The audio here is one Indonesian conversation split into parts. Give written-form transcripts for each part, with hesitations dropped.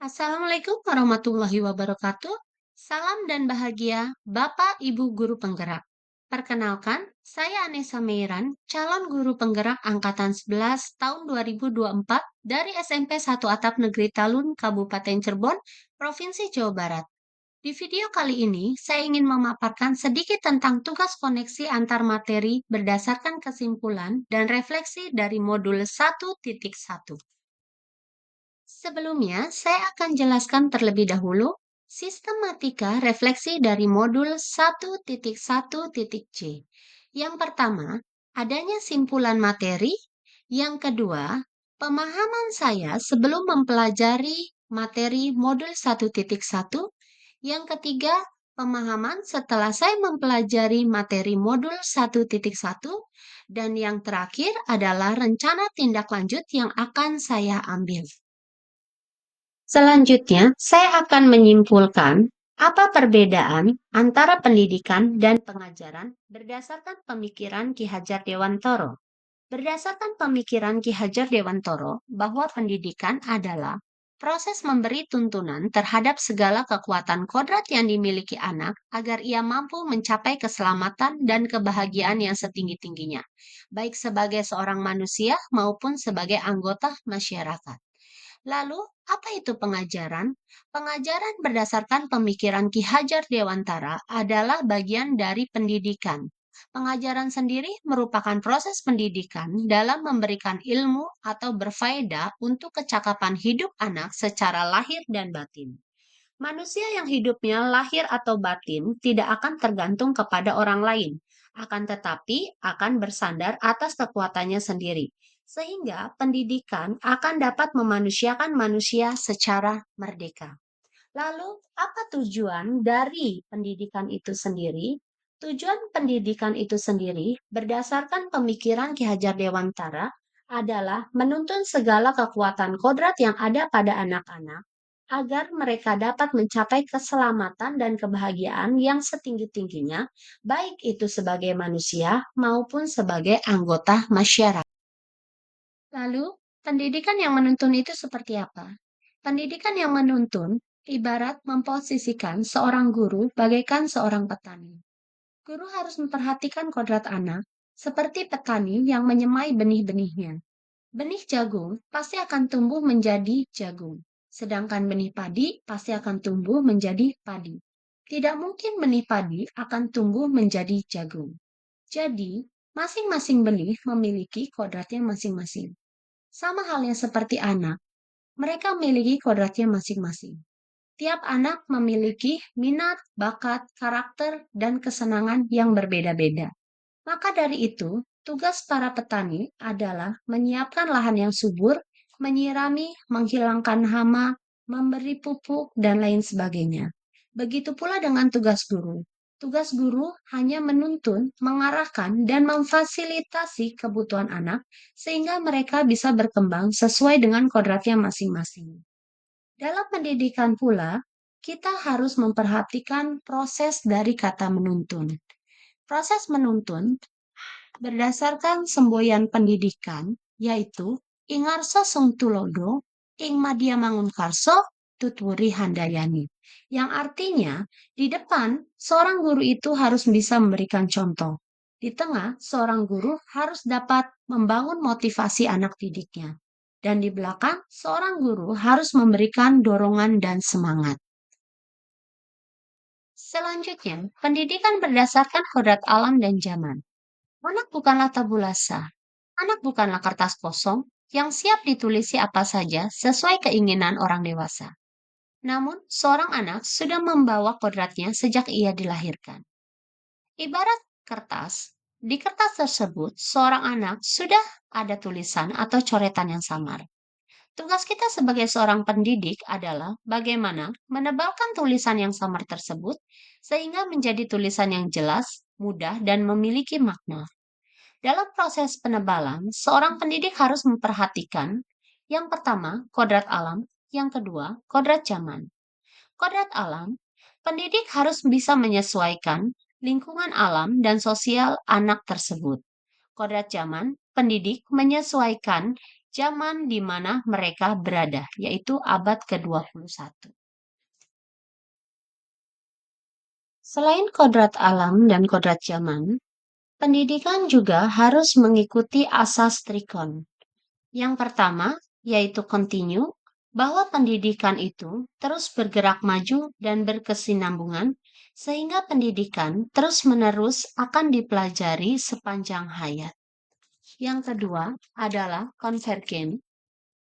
Assalamualaikum warahmatullahi wabarakatuh. Salam dan bahagia Bapak Ibu Guru Penggerak. Perkenalkan, saya Anessa Meiran, calon guru penggerak angkatan 11 tahun 2024 dari SMP 1 Atap Negeri Talun, Kabupaten Cirebon, Provinsi Jawa Barat. Di video kali ini, saya ingin memaparkan sedikit tentang tugas koneksi antar materi berdasarkan kesimpulan dan refleksi dari modul 1.1. Sebelumnya, saya akan jelaskan terlebih dahulu sistematika refleksi dari modul 1.1.c. Yang pertama, adanya simpulan materi. Yang kedua, pemahaman saya sebelum mempelajari materi modul 1.1. Yang ketiga, pemahaman setelah saya mempelajari materi modul 1.1. Dan yang terakhir adalah rencana tindak lanjut yang akan saya ambil. Selanjutnya, saya akan menyimpulkan apa perbedaan antara pendidikan dan pengajaran berdasarkan pemikiran Ki Hajar Dewantoro. Berdasarkan pemikiran Ki Hajar Dewantoro bahwa pendidikan adalah proses memberi tuntunan terhadap segala kekuatan kodrat yang dimiliki anak agar ia mampu mencapai keselamatan dan kebahagiaan yang setinggi-tingginya, baik sebagai seorang manusia maupun sebagai anggota masyarakat. Lalu, apa itu pengajaran? Pengajaran berdasarkan pemikiran Ki Hajar Dewantara adalah bagian dari pendidikan. Pengajaran sendiri merupakan proses pendidikan dalam memberikan ilmu atau berfaedah untuk kecakapan hidup anak secara lahir dan batin. Manusia yang hidupnya lahir atau batin tidak akan tergantung kepada orang lain, akan tetapi akan bersandar atas kekuatannya sendiri, sehingga pendidikan akan dapat memanusiakan manusia secara merdeka. Lalu, apa tujuan dari pendidikan itu sendiri? Tujuan pendidikan itu sendiri berdasarkan pemikiran Ki Hajar Dewantara adalah menuntun segala kekuatan kodrat yang ada pada anak-anak agar mereka dapat mencapai keselamatan dan kebahagiaan yang setinggi-tingginya, baik itu sebagai manusia maupun sebagai anggota masyarakat. Lalu, pendidikan yang menuntun itu seperti apa? Pendidikan yang menuntun ibarat memposisikan seorang guru bagaikan seorang petani. Guru harus memperhatikan kodrat anak, seperti petani yang menyemai benih-benihnya. Benih jagung pasti akan tumbuh menjadi jagung, sedangkan benih padi pasti akan tumbuh menjadi padi. Tidak mungkin benih padi akan tumbuh menjadi jagung. Jadi, masing-masing benih memiliki kodratnya masing-masing. Sama halnya seperti anak, mereka memiliki kodratnya masing-masing. Tiap anak memiliki minat, bakat, karakter, dan kesenangan yang berbeda-beda. Maka dari itu, tugas para petani adalah menyiapkan lahan yang subur, menyirami, menghilangkan hama, memberi pupuk, dan lain sebagainya. Begitu pula dengan tugas guru. Tugas guru hanya menuntun, mengarahkan, dan memfasilitasi kebutuhan anak sehingga mereka bisa berkembang sesuai dengan kodratnya masing-masing. Dalam pendidikan pula, kita harus memperhatikan proses dari kata menuntun. Proses menuntun berdasarkan semboyan pendidikan, yaitu Ingarso Sung Tulodo, Ing Madya Mangunkarso, Tutwuri Handayani. Yang artinya, di depan, seorang guru itu harus bisa memberikan contoh. Di tengah, seorang guru harus dapat membangun motivasi anak didiknya. Dan di belakang, seorang guru harus memberikan dorongan dan semangat. Selanjutnya, pendidikan berdasarkan kodrat alam dan zaman. Anak bukanlah tabulasa. Anak bukanlah kertas kosong yang siap ditulisi apa saja sesuai keinginan orang dewasa. Namun, seorang anak sudah membawa kodratnya sejak ia dilahirkan. Ibarat kertas, di kertas tersebut seorang anak sudah ada tulisan atau coretan yang samar. Tugas kita sebagai seorang pendidik adalah bagaimana menebalkan tulisan yang samar tersebut sehingga menjadi tulisan yang jelas, mudah, dan memiliki makna. Dalam proses penebalan, seorang pendidik harus memperhatikan yang pertama, kodrat alam, yang kedua, kodrat zaman. Kodrat alam, pendidik harus bisa menyesuaikan lingkungan alam dan sosial anak tersebut. Kodrat zaman, pendidik menyesuaikan zaman di mana mereka berada, yaitu abad ke-21. Selain kodrat alam dan kodrat zaman, pendidikan juga harus mengikuti asas trikon. Yang pertama, yaitu continue, bahwa pendidikan itu terus bergerak maju dan berkesinambungan, sehingga pendidikan terus-menerus akan dipelajari sepanjang hayat. Yang kedua adalah convergent,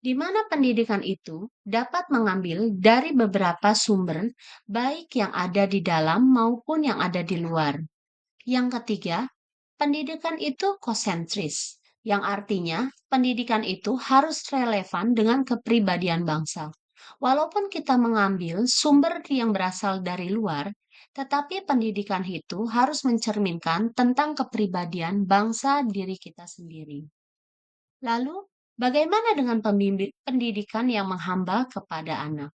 di mana pendidikan itu dapat mengambil dari beberapa sumber, baik yang ada di dalam maupun yang ada di luar. Yang ketiga, pendidikan itu konsentris, yang artinya pendidikan itu harus relevan dengan kepribadian bangsa. Walaupun kita mengambil sumber yang berasal dari luar, tetapi pendidikan itu harus mencerminkan tentang kepribadian bangsa diri kita sendiri. Lalu, bagaimana dengan pendidikan yang menghamba kepada anak?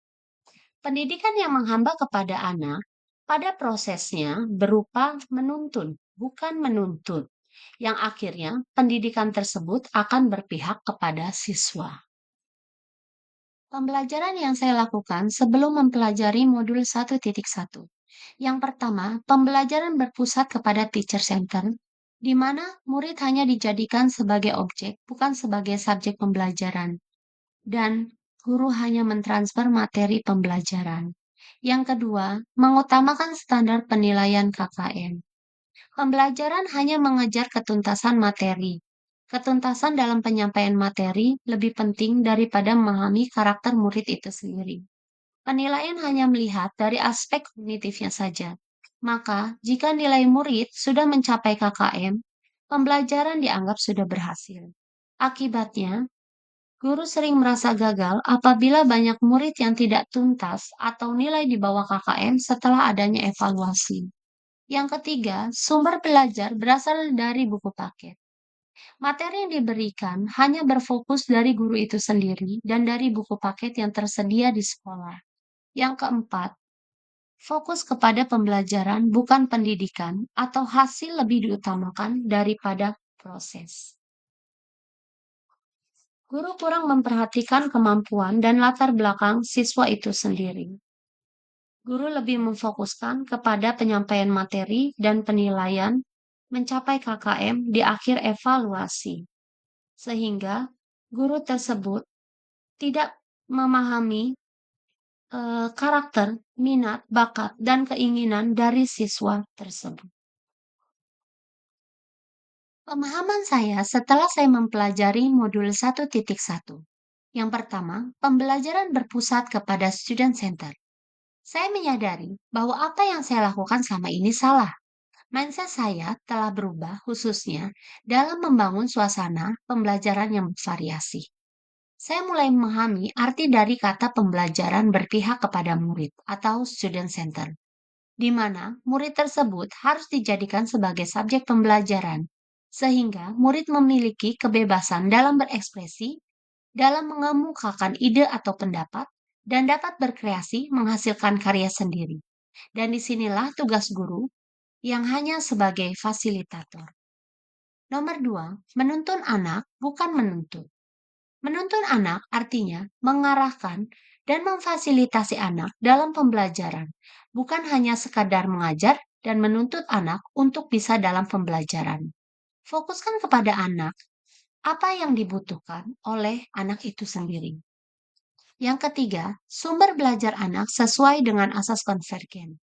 Pendidikan yang menghamba kepada anak pada prosesnya berupa menuntun, bukan menuntut, yang akhirnya pendidikan tersebut akan berpihak kepada siswa. Pembelajaran yang saya lakukan sebelum mempelajari modul 1.1. Yang pertama, pembelajaran berpusat kepada teacher center, di mana murid hanya dijadikan sebagai objek, bukan sebagai subjek pembelajaran, dan guru hanya mentransfer materi pembelajaran. Yang kedua, mengutamakan standar penilaian KKM. Pembelajaran hanya mengejar ketuntasan materi. Ketuntasan dalam penyampaian materi lebih penting daripada memahami karakter murid itu sendiri. Penilaian hanya melihat dari aspek kognitifnya saja. Maka, jika nilai murid sudah mencapai KKM, pembelajaran dianggap sudah berhasil. Akibatnya, guru sering merasa gagal apabila banyak murid yang tidak tuntas atau nilai di bawah KKM setelah adanya evaluasi. Yang ketiga, sumber belajar berasal dari buku paket. Materi yang diberikan hanya berfokus dari guru itu sendiri dan dari buku paket yang tersedia di sekolah. Yang keempat, fokus kepada pembelajaran bukan pendidikan atau hasil lebih diutamakan daripada proses. Guru kurang memperhatikan kemampuan dan latar belakang siswa itu sendiri. Guru lebih memfokuskan kepada penyampaian materi dan penilaian mencapai KKM di akhir evaluasi, sehingga guru tersebut tidak memahami karakter, minat, bakat, dan keinginan dari siswa tersebut. Pemahaman saya setelah saya mempelajari modul 1.1. Yang pertama, pembelajaran berpusat kepada student center. Saya menyadari bahwa apa yang saya lakukan selama ini salah. Mindset saya telah berubah khususnya dalam membangun suasana pembelajaran yang bervariasi. Saya mulai memahami arti dari kata pembelajaran berpihak kepada murid atau student center, di mana murid tersebut harus dijadikan sebagai subjek pembelajaran, sehingga murid memiliki kebebasan dalam berekspresi, dalam mengemukakan ide atau pendapat, dan dapat berkreasi menghasilkan karya sendiri. Dan disinilah tugas guru yang hanya sebagai fasilitator. Nomor 2, menuntun anak bukan menuntut. Menuntun anak artinya mengarahkan dan memfasilitasi anak dalam pembelajaran, bukan hanya sekadar mengajar dan menuntut anak untuk bisa dalam pembelajaran. Fokuskan kepada anak, apa yang dibutuhkan oleh anak itu sendiri. Yang ketiga, sumber belajar anak sesuai dengan asas konvergen,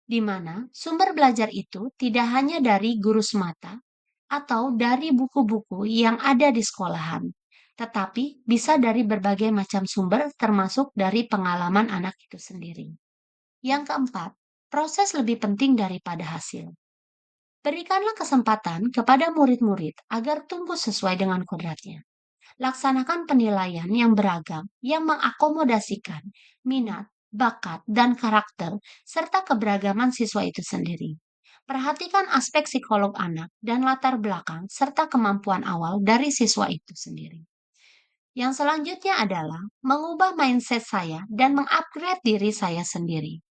di mana sumber belajar itu tidak hanya dari guru semata atau dari buku-buku yang ada di sekolahan, tetapi bisa dari berbagai macam sumber termasuk dari pengalaman anak itu sendiri. Yang keempat, proses lebih penting daripada hasil. Berikanlah kesempatan kepada murid-murid agar tumbuh sesuai dengan kodratnya. Laksanakan penilaian yang beragam yang mengakomodasikan minat, bakat, dan karakter serta keberagaman siswa itu sendiri. Perhatikan aspek psikolog anak dan latar belakang serta kemampuan awal dari siswa itu sendiri. Yang selanjutnya adalah mengubah mindset saya dan mengupgrade diri saya sendiri.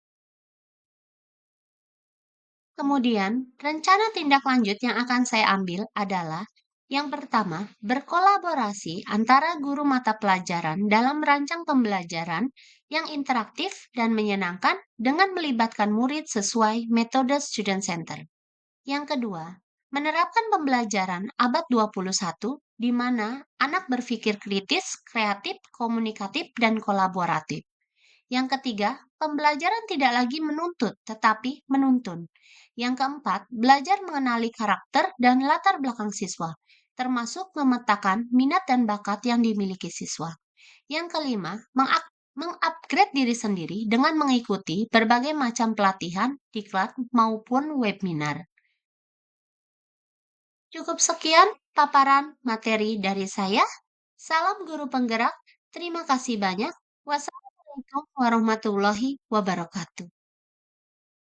Kemudian, rencana tindak lanjut yang akan saya ambil adalah Yang pertama, berkolaborasi antara guru mata pelajaran dalam merancang pembelajaran yang interaktif dan menyenangkan dengan melibatkan murid sesuai metode student center. Yang kedua, menerapkan pembelajaran abad 21 di mana anak berpikir kritis, kreatif, komunikatif, dan kolaboratif. Yang ketiga, pembelajaran tidak lagi menuntut, tetapi menuntun. Yang keempat, belajar mengenali karakter dan latar belakang siswa, termasuk memetakan minat dan bakat yang dimiliki siswa. Yang kelima, mengupgrade diri sendiri dengan mengikuti berbagai macam pelatihan, diklat, maupun webinar. Cukup sekian paparan materi dari saya. Salam guru penggerak. Terima kasih banyak. Wassalamualaikum warahmatullahi wabarakatuh.